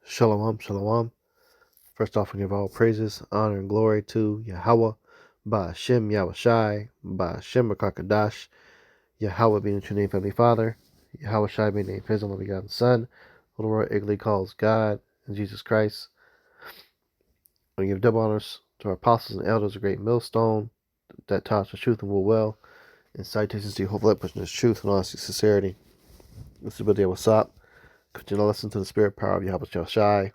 Shalom, shalom. First off, we give all praises, honor, and glory to Yahweh, Ba'ashem Yahushai, Ba'ashem Rakakadash, Yahweh being the true name, Heavenly Father, Yahweh Shai being named His only begotten Son, who the world ignorantly calls God, and Jesus Christ. We give double honors to our apostles and elders, a great millstone that taught the truth and will well, and citations to Jehovah, pushing His truth and honesty, sincerity. This is Brother Wasap. Continue to listen to the spirit power of Yahweh Shai.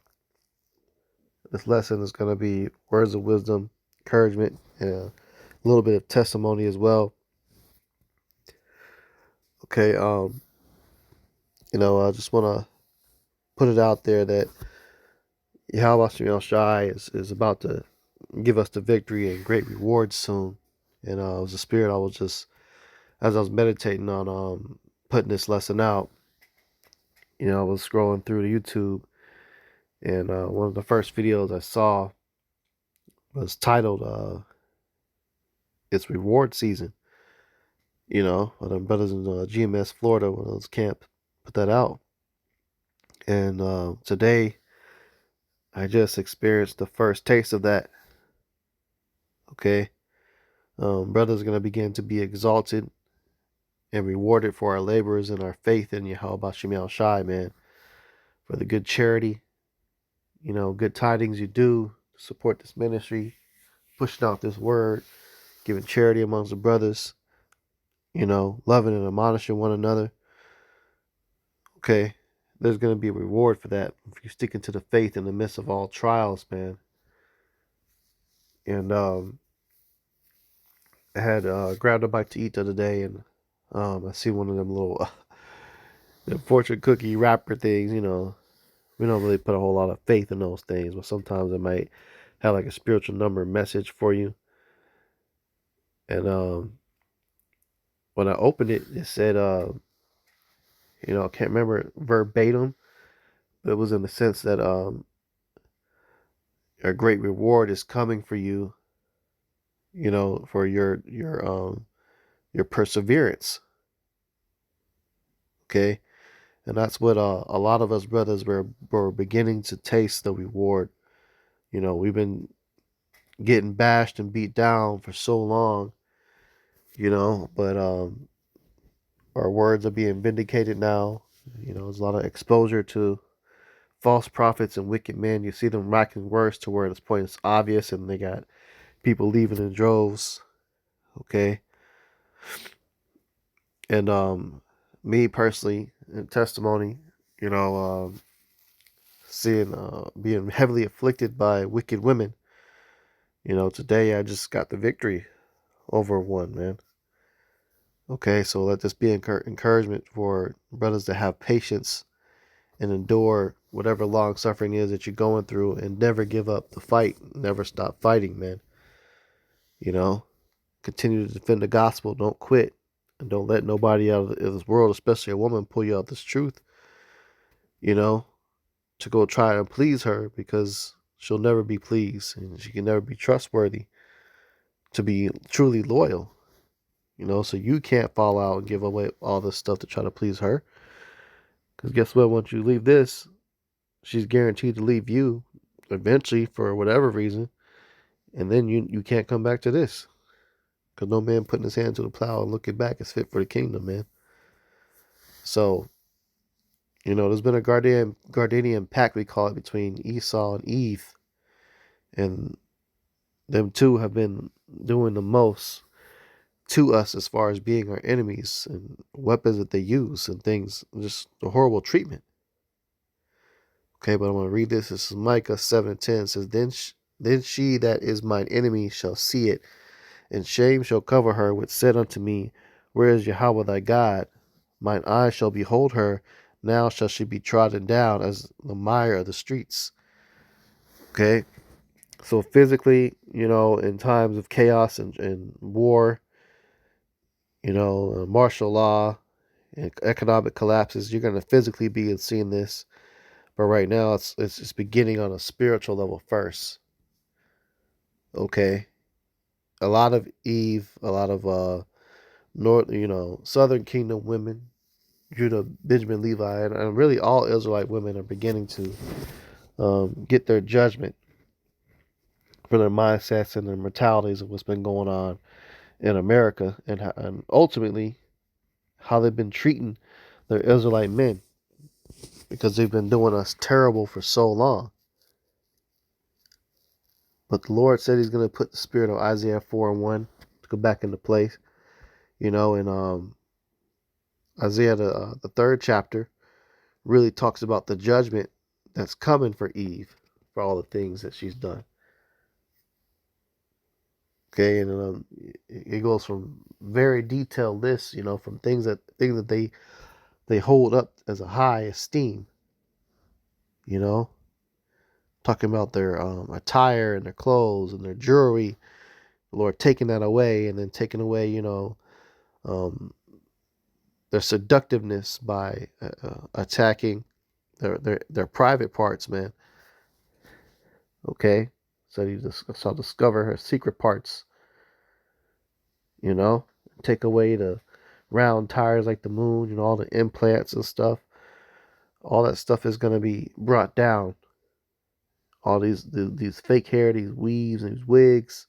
This lesson is going to be words of wisdom, encouragement, and a little bit of testimony as well. Okay, I just want to put it out there that Yahweh Shai is about to give us the victory and great rewards soon. And it was the spirit I was just, as I was meditating on putting this lesson out, I was scrolling through the YouTube, and one of the first videos I saw was titled, It's Reward Season. The brothers in GMS, Florida, one of those camps, put that out. And today, I just experienced the first taste of that. Okay. Brothers are going to begin to be exalted and rewarded for our labors and our faith in Yahweh Bashim Shai, man. For the good charity, good tidings you do to support this ministry, pushing out this word, giving charity amongst the brothers, loving and admonishing one another. Okay. There's going to be a reward for that if you stick into the faith in the midst of all trials, man. And I had grabbed a bite to eat the other day, and I see one of them little the fortune cookie wrapper things. We don't really put a whole lot of faith in those things, but sometimes it might have like a spiritual number message for you. And when I opened it, it said, I can't remember verbatim, but it was in the sense that a great reward is coming for you, for your perseverance. Okay. And that's what a lot of us brothers were beginning to taste the reward. We've been getting bashed and beat down for so long, but our words are being vindicated now. There's a lot of exposure to false prophets and wicked men. You see them racking words to where this point it's obvious, and they got people leaving in droves. Okay. And me personally, in testimony, seeing being heavily afflicted by wicked women. Today I just got the victory over one, man. Okay, so let this be encouragement for brothers to have patience and endure whatever long suffering is that you're going through, and never give up the fight. Never stop fighting, man. Continue to defend the gospel. Don't quit, and don't let nobody out of this world, especially a woman, pull you out this truth. To go try and please her, because she'll never be pleased, and she can never be trustworthy to be truly loyal. So you can't fall out and give away all this stuff to try to please her. Because guess what? Once you leave this, she's guaranteed to leave you eventually for whatever reason. And then you can't come back to this. Because no man putting his hand to the plow and looking back is fit for the kingdom, man. So, there's been a Gardenian pact, we call it, between Esau and Eve. And them two have been doing the most to us as far as being our enemies, and weapons that they use and things, just the horrible treatment. Okay, but I'm going to read this. This is Micah 7:10. It says, then she that is mine enemy shall see it, and shame shall cover her, which said unto me, where is Yahweh thy God? Mine eyes shall behold her, now shall she be trodden down as the mire of the streets. Okay, so physically, in times of chaos and war, martial law and economic collapses, you're going to physically be seeing this. But right now, it's beginning on a spiritual level first. Okay, a lot of Eve, a lot of Southern Kingdom women, Judah, Benjamin, Levi, and really all Israelite women are beginning to get their judgment for their mindsets and their mentalities of what's been going on in America, and ultimately how they've been treating their Israelite men, because they've been doing us terrible for so long. But the Lord said He's going to put the spirit of Isaiah 4:1 to go back into place. In Isaiah, the third chapter, really talks about the judgment that's coming for Eve for all the things that she's done. Okay, and it goes from very detailed lists, from things that they hold up as a high esteem. You know, talking about their attire and their clothes and their jewelry. The Lord taking that away, and then taking away, um, their seductiveness by attacking their private parts, man. Okay, so you just shall discover her secret parts. You know, take away the round tires like the moon, all the implants and stuff. All that stuff is gonna be brought down. All these fake hair, these weaves and these wigs,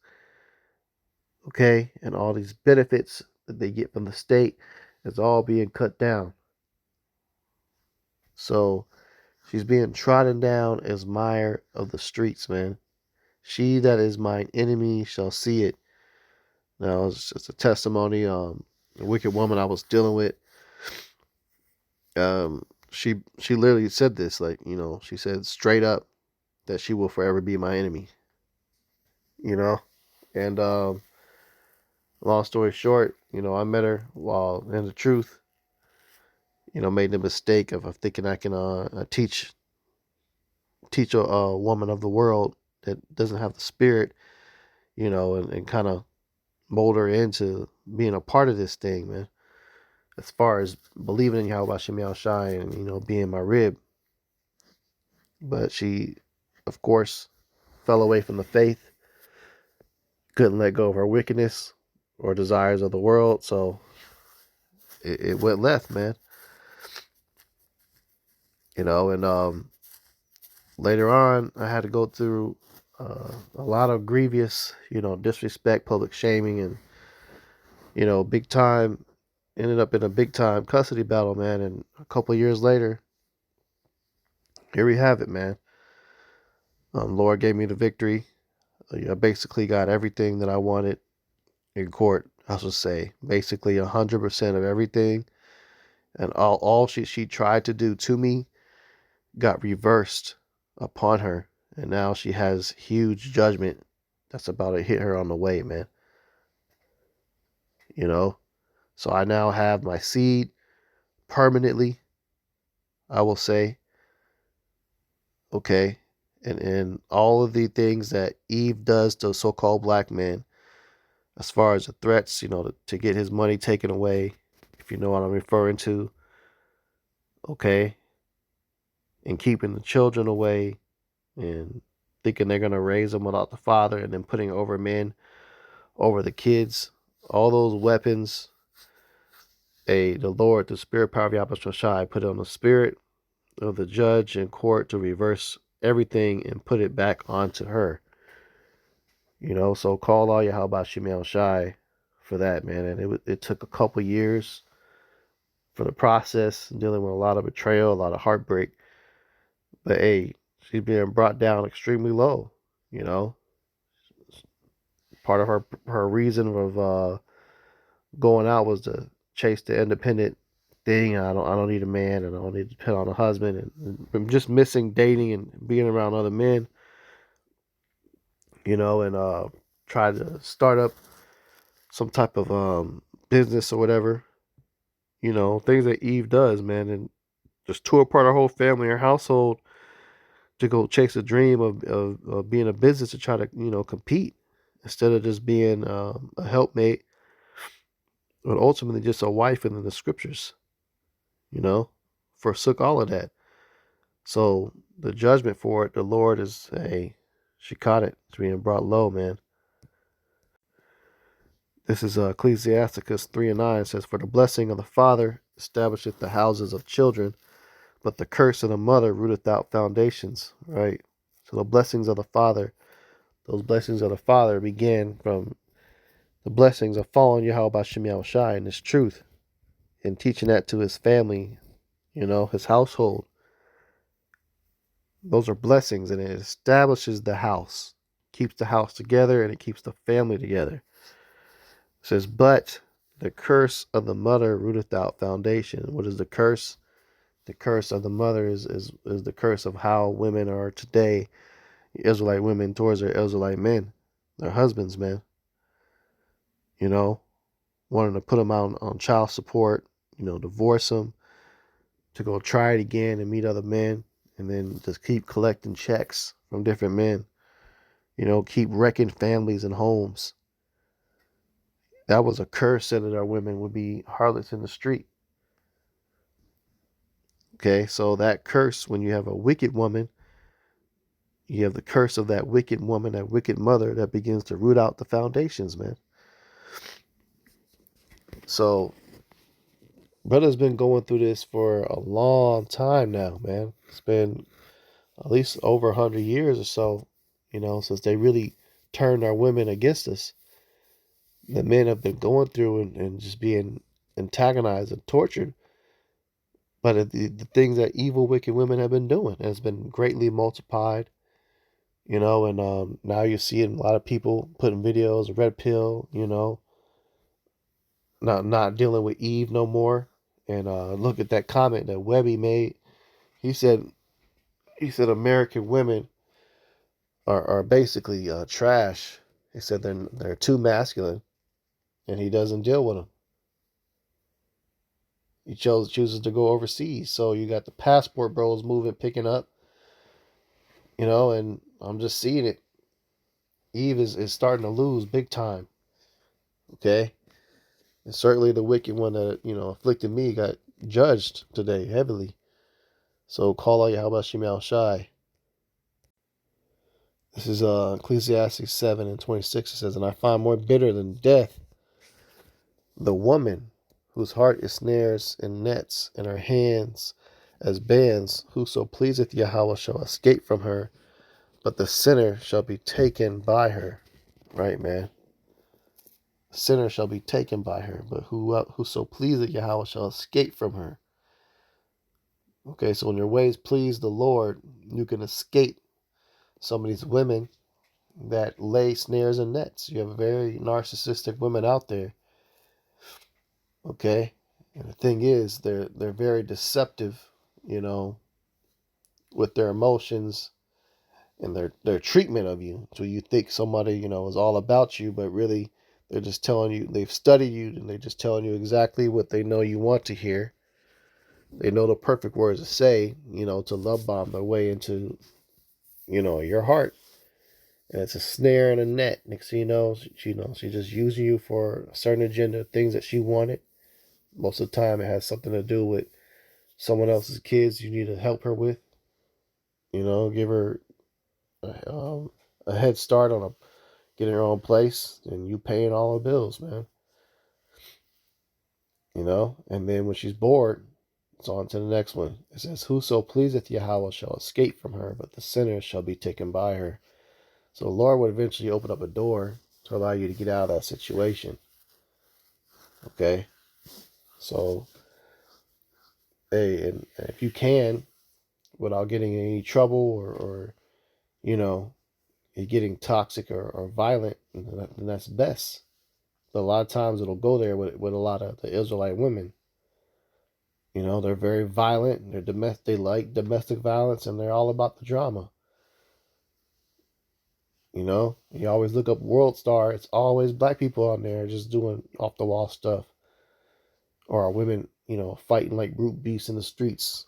okay, and all these benefits that they get from the state is all being cut down. So she's being trodden down as mire of the streets, man. She that is mine enemy shall see it. Now it's just a testimony. The wicked woman I was dealing with, she literally said this, like, she said straight up that she will forever be my enemy. You know, and long story short, I met her while in the truth. Made the mistake of thinking I can teach a woman of the world that doesn't have the spirit, and kind of mold her into being a part of this thing, man. As far as believing in Yahweh Shem Shai and, being my rib. But she, of course, fell away from the faith, couldn't let go of her wickedness or desires of the world, so it went left, man. And later on, I had to go through a lot of grievous, disrespect, public shaming, and, big time, ended up in a big time custody battle, man. And a couple of years later, here we have it, man. Lord gave me the victory. I basically got everything that I wanted in court. I should say basically 100% of everything, and all she tried to do to me got reversed upon her, and now she has huge judgment that's about to hit her on the way, man. So I now have my seed permanently, I will say. Okay, and all of the things that Eve does to so-called black men, as far as the threats, to get his money taken away, if you know what I'm referring to, okay, and keeping the children away, and thinking they're going to raise them without the father, and then putting over men over the kids, all those weapons, the Lord, the spirit power of Yahweh Shai, put on the spirit of the judge in court to reverse everything and put it back onto her. So call all Yahweh Shem Shai for that, man. And it took a couple years for the process, dealing with a lot of betrayal, a lot of heartbreak. But hey, she's being brought down extremely low. You know, part of her reason of going out was to chase the independent thing. I don't need a man, and I don't need to depend on a husband, and I'm just missing dating and being around other men. And try to start up some type of business or whatever. Things that Eve does, man, and just tore apart her whole family, her household, to go chase a dream of being a business to try to compete instead of just being a helpmate, but ultimately just a wife in the scriptures. Forsook all of that. So the judgment for it, the Lord is she caught it. It's being brought low, man. This is Ecclesiasticus 3:9. It says, "For the blessing of the father establisheth the houses of children, but the curse of the mother rooteth out foundations, right? So the blessings of the father, those blessings of the father began from the blessings of following Yahweh Bashim Yahushai and his truth and teaching that to his family, his household. Those are blessings, and it establishes the house, keeps the house together, and it keeps the family together. It says, but the curse of the mother rooteth out foundation. What is the curse? The curse of the mother is the curse of how women are today, Israelite women towards their Israelite men, their husbands, man. Wanting to put them out on child support, divorce them, to go try it again and meet other men, and then just keep collecting checks from different men, keep wrecking families and homes. That was a curse, said that our women would be harlots in the street. Okay, so that curse, when you have a wicked woman, you have the curse of that wicked woman, that wicked mother that begins to root out the foundations, man. So, brother's been going through this for a long time now, man. It's been at least over 100 years or so, since they really turned our women against us. The men have been going through and just being antagonized and tortured by the things that evil, wicked women have been doing. And it's been greatly multiplied, and now you're seeing a lot of people putting videos of red pill, not dealing with Eve no more. And look at that comment that Webby made. He said American women are basically trash. He said they're too masculine, and he doesn't deal with them. He chooses to go overseas. So you got the passport bros movement picking up, and I'm just seeing it. Eve is starting to lose big time. Okay, and certainly the wicked one that afflicted me got judged today heavily. So call out Yahweh Shemel Shai. This is Ecclesiastes 7:26. It says, and I find more bitter than death the woman whose heart is snares and nets, and her hands as bands. Whoso pleaseth Yahweh shall escape from her, but the sinner shall be taken by her. Right, man. The sinner shall be taken by her, but whoso pleaseth Yahweh shall escape from her. Okay, so when your ways please the Lord, you can escape some of these women that lay snares and nets. You have very narcissistic women out there. Okay, and the thing is, they're very deceptive, with their emotions and their treatment of you. So you think somebody, is all about you, but really they're just telling you, they've studied you, and they're just telling you exactly what they know you want to hear. They know the perfect words to say, to love bomb their way into, your heart. And it's a snare and a net. Next thing you know, she's just using you for a certain agenda, things that she wanted. Most of the time, it has something to do with someone else's kids you need to help her with. Give her a head start on getting her own place, and you paying all the bills, man. And then when she's bored, it's on to the next one. It says, whoso pleaseth Yahweh shall escape from her, but the sinner shall be taken by her. So the Lord would eventually open up a door to allow you to get out of that situation. Okay? So, hey, and if you can, without getting in any trouble or you're getting toxic or violent, then that's best. But a lot of times it'll go there with a lot of the Israelite women. They're very violent. They like domestic violence, and they're all about the drama. You always look up World Star. It's always black people on there just doing off the wall stuff, or women, fighting like brute beasts in the streets.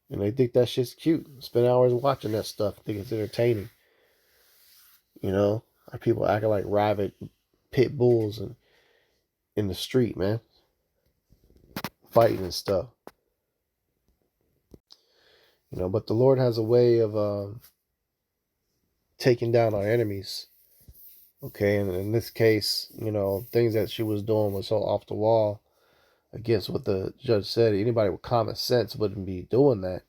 And they think that shit's cute. Spend hours watching that stuff. Think it's entertaining. Like people acting like rabid pit bulls and in the street, man, fighting and stuff. But the Lord has a way of taking down our enemies. Okay, and in this case, things that she was doing was so off the wall. against what the judge said. Anybody with common sense wouldn't be doing that,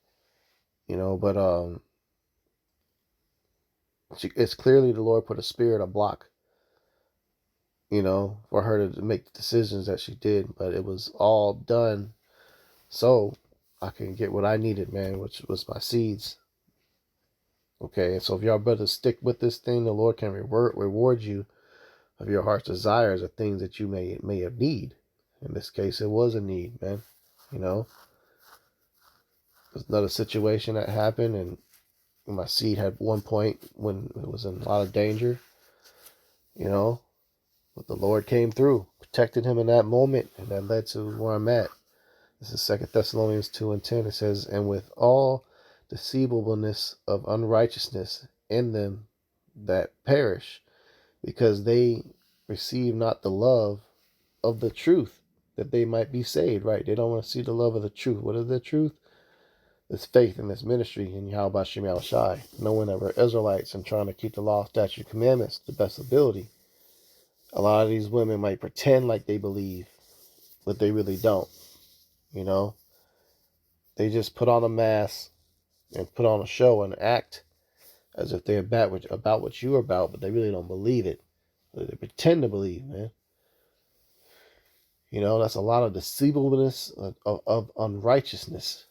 but it's clearly the Lord put a spirit, a block, for her to make the decisions that she did. But it was all done so I can get what I needed, man, which was my seeds. Okay, and so if y'all brothers stick with this thing, the Lord can reward you of your heart's desires, of things that you may have need. In this case, it was a need, man. There's another situation that happened, and my seed had one point when it was in a lot of danger, but the Lord came through, protected him in that moment, and that led to where I'm at. This is 2 Thessalonians 2:10. It says, and with all deceivableness of unrighteousness in them that perish, because they receive not the love of the truth, that they might be saved, right? They don't want to see the love of the truth. What is the truth? It's faith in this ministry in Yahweh Shem Yahushai, knowing that we're Israelites and trying to keep the law, statute, commandments to the best ability. A lot of these women might pretend like they believe, but they really don't. They just put on a mask and put on a show and act as if they're about what you're about, but they really don't believe it. They pretend to believe, man. That's a lot of deceivableness of unrighteousness.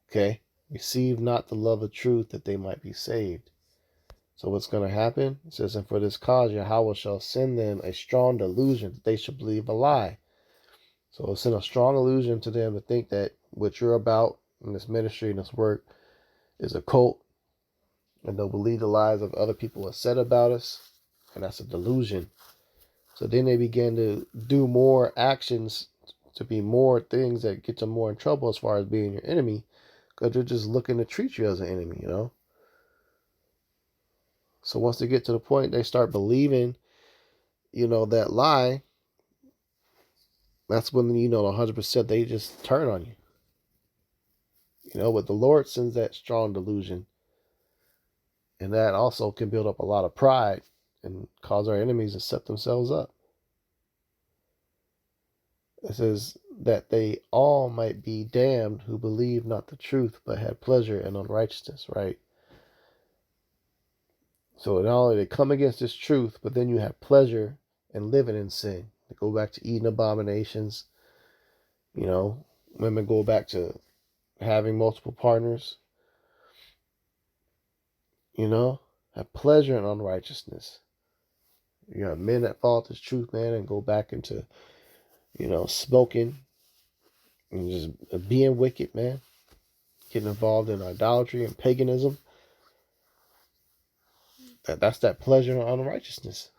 Okay? Receive not the love of truth that they might be saved. So what's going to happen? It says, and for this cause Yahweh shall send them a strong delusion that they should believe a lie. So it'll send a strong illusion to them to think that what you're about in this ministry and this work is a cult. And they'll believe the lies of other people have said about us. And that's a delusion. So then they begin to do more actions, to be more things that get them more in trouble as far as being your enemy, because they're just looking to treat you as an enemy, So once they get to the point they start believing, that lie, that's when, 100% they just turn on you. But the Lord sends that strong delusion. And that also can build up a lot of pride and cause our enemies to set themselves up. It says that they all might be damned who believe not the truth, but had pleasure in unrighteousness, right? So not only they come against this truth, but then you have pleasure in living in sin. They go back to eating abominations. Women go back to having multiple partners. Have pleasure in unrighteousness. You have men that follow this truth, man, and go back into, smoking and just being wicked, man. Getting involved in idolatry and paganism. That's that pleasure in unrighteousness.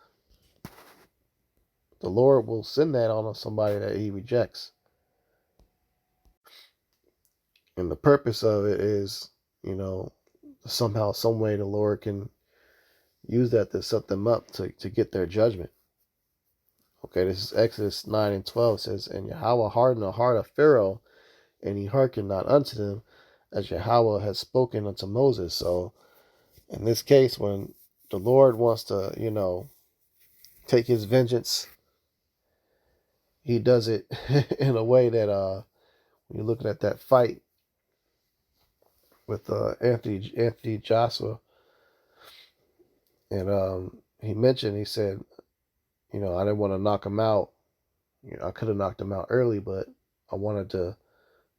The Lord will send that on somebody that he rejects. And the purpose of it is, somehow, some way the Lord can use that to set them up to get their judgment. Okay, this is Exodus 9:12. It says, and Yahweh hardened the heart of Pharaoh, and he hearkened not unto them, as Yahweh had spoken unto Moses. So in this case, when the Lord wants to, take his vengeance, he does it in a way that when you're looking at that fight with Anthony Joshua, and he said, I didn't want to knock him out. I could have knocked him out early, but I wanted to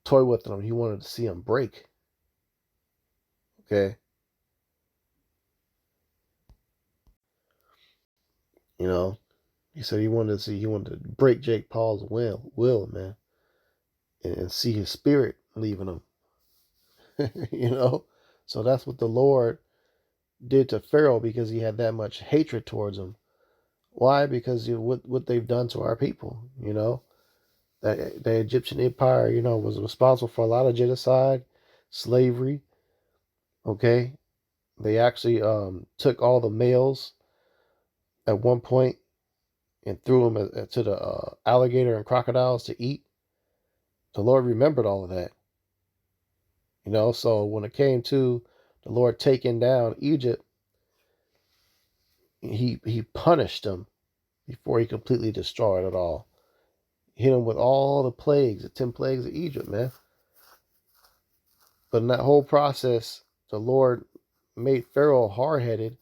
toy with him. He wanted to see him break. Okay. He said he wanted to break Jake Paul's will, man, and see his spirit leaving him. So that's what the Lord did to Pharaoh, because he had that much hatred towards him. Why? Because what they've done to our people. That the Egyptian Empire, was responsible for a lot of genocide, slavery. Okay, they actually took all the males at one point and threw them to the alligator and crocodiles to eat. The Lord remembered all of that. So when it came to the Lord taking down Egypt, he punished them before he completely destroyed it all. hit them with all the plagues, the 10 plagues of Egypt, man. But in that whole process, the Lord made Pharaoh hard-headed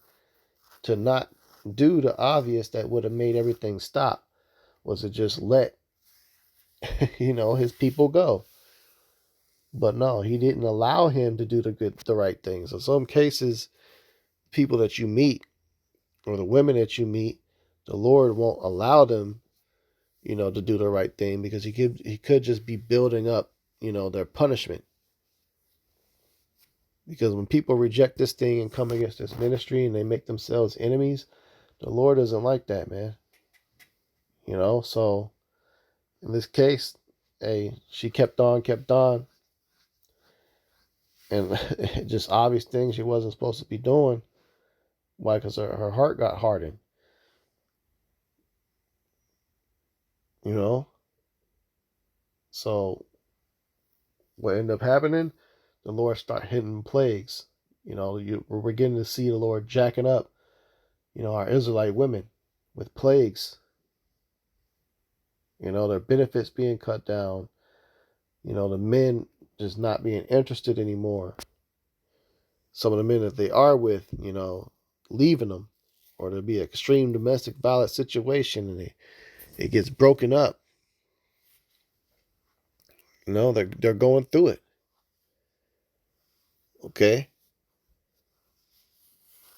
to not do the obvious that would have made everything stop, was to just let, his people go. But no, he didn't allow him to do the right things. In some cases, people that you meet or the women that you meet, the Lord won't allow them, to do the right thing, because he could just be building up, their punishment. Because when people reject this thing and come against this ministry and they make themselves enemies, the Lord doesn't like that, man. So in this case, hey, she kept on, and just obvious things she wasn't supposed to be doing. Why? Because her heart got hardened. So what ended up happening? The Lord start hitting plagues. We're beginning to see the Lord jacking up, our Israelite women with plagues. Their benefits being cut down. The men just not being interested anymore. Some of the men that they are with, leaving them, or there'll be an extreme domestic violence situation and it gets broken up. They're going through it. Okay.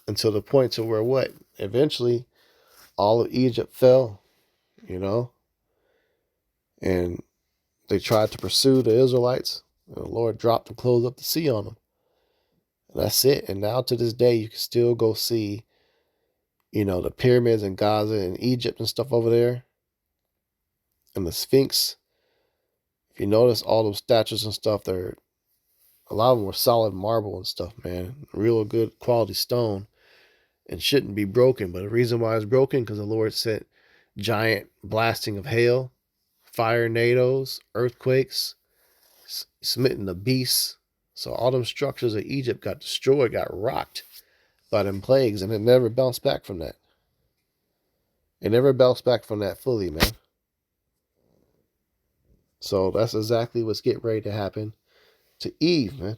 Until the point to where what? Eventually, all of Egypt fell, and they tried to pursue the Israelites. And the Lord dropped and closed up the sea on them. And that's it. And now to this day, you can still go see, the pyramids in Gaza and Egypt and stuff over there. And the Sphinx. If you notice all those statues and stuff, a lot of them were solid marble and stuff, man. Real good quality stone. And shouldn't be broken. But the reason why it's broken, because the Lord sent giant blasting of hail, fire tornadoes, earthquakes, smitten the beasts. So all them structures of Egypt got destroyed, got rocked by them plagues, and it never bounced back from that. It never bounced back from that fully, man. So that's exactly what's getting ready to happen to Eve, man.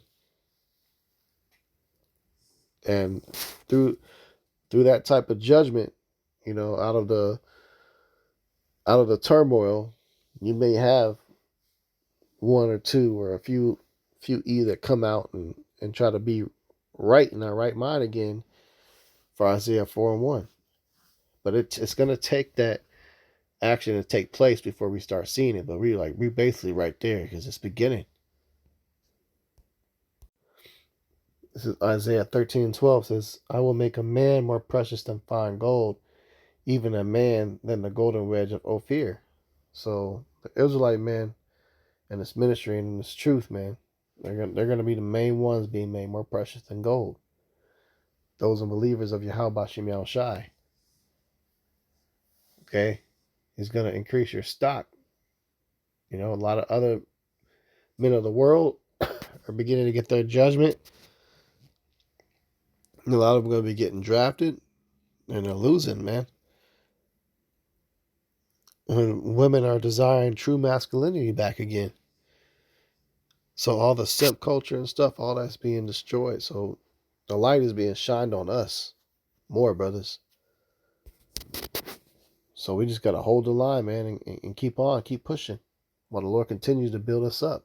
And through that type of judgment, out of the turmoil, you may have one or two or a few Eve that come out and try to be right in our right mind again for Isaiah 4:1. But it's gonna take that action to take place before we start seeing it. But we're basically right there because it's beginning. This is Isaiah 13:12 says, I will make a man more precious than fine gold, even a man than the golden wedge of Ophir. So the Israelite man and this ministry and this truth, man, they're gonna be the main ones being made more precious than gold. Those are believers of Yahweh Bashim Yahushai. Okay? He's gonna increase your stock. A lot of other men of the world are beginning to get their judgment. A lot of them are going to be getting drafted, and they're losing, man. When women are desiring true masculinity back again. So all the simp culture and stuff, all that's being destroyed. So the light is being shined on us more, brothers. So we just got to hold the line, man, and keep on, keep pushing while the Lord continues to build us up.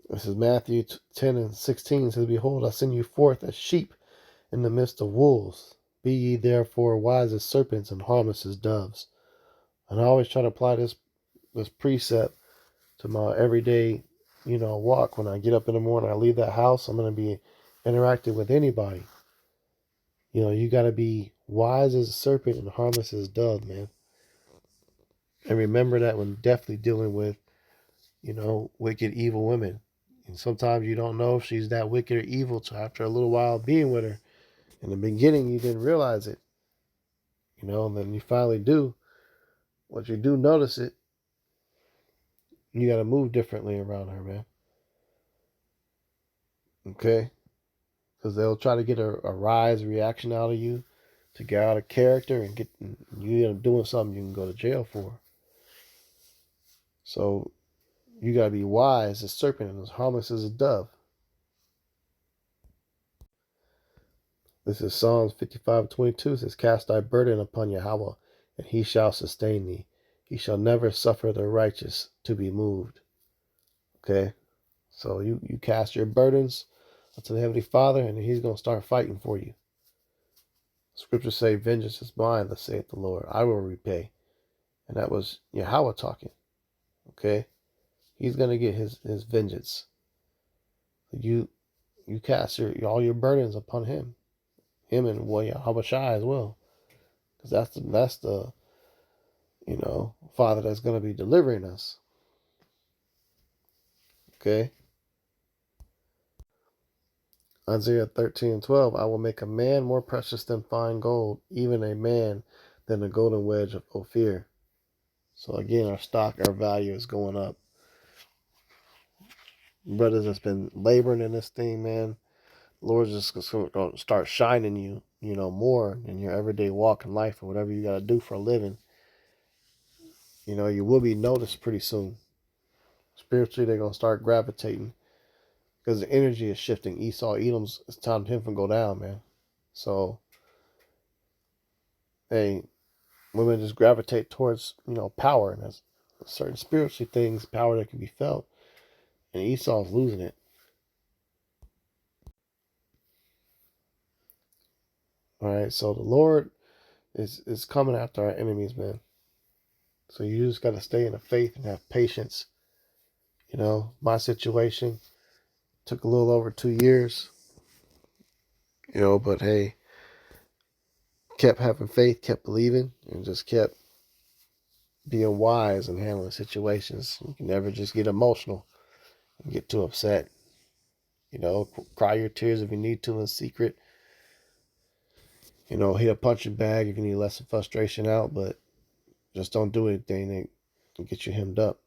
This is Matthew 10:16. It says, Behold, I send you forth as sheep in the midst of wolves. Be ye therefore wise as serpents and harmless as doves. And I always try to apply this precept to my everyday, walk. When I get up in the morning, I leave that house, I'm going to be interacting with anybody. You got to be wise as a serpent and harmless as a dove, man. And remember that when definitely dealing with, wicked, evil women. And sometimes you don't know if she's that wicked or evil till after a little while being with her. In the beginning, you didn't realize it. And then you finally do. Once you do notice it, you got to move differently around her, man. Okay? Because they'll try to get a rise reaction out of you to get out of character and you end up doing something you can go to jail for. So you gotta be wise as a serpent and as harmless as a dove. This is Psalms 55:22. It says, "Cast thy burden upon Yahweh, and he shall sustain thee. He shall never suffer the righteous to be moved." Okay? So you cast your burdens unto the Heavenly Father, and he's going to start fighting for you. Scriptures say, "Vengeance is mine, thus saith the Lord. I will repay." And that was Yahweh talking. Okay? He's going to get his vengeance. You cast all your burdens upon him. Him and Yahweh Shai as well. Because that's the Father that's going to be delivering us. Okay? Isaiah 13:12, "I will make a man more precious than fine gold, even a man than the golden wedge of Ophir." So again, our value is going up. Brothers that's been laboring in this thing, man, the Lord's just going to start shining you, more in your everyday walk in life or whatever you got to do for a living. You will be noticed pretty soon. Spiritually, they're going to start gravitating because the energy is shifting. Esau, Edom's, it's time for him to go down, man. So, hey, women just gravitate towards, power, and there's certain spiritual things, power that can be felt, and Esau's losing it. All right, so the Lord is coming after our enemies, man. So you just got to stay in the faith and have patience. My situation took a little over 2 years, but hey, kept having faith, kept believing, and just kept being wise and handling situations. You can never just get emotional and get too upset. Cry your tears if you need to in secret. Hit a punching bag if you need to let some frustration out, but just don't do anything that can get you hemmed up.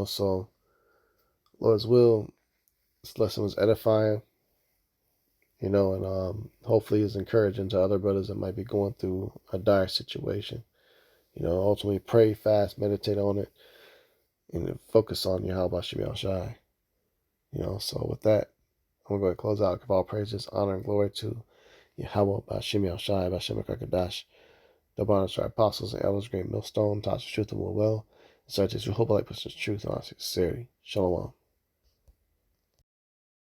So Lord's will, this lesson was edifying, and hopefully is encouraging to other brothers that might be going through a dire situation. Ultimately pray, fast, meditate on it, and focus on Yahweh Shem Shai. So with that, I'm going to go ahead and close out. Give all praises, honor, and glory to Yahweh B'Shem Shai, B'Shem Kakadash. Double honors to our apostles and elders, great millstone, taught the truth and will well. And such as who hope like puts truth and honest sincerity. Shalom.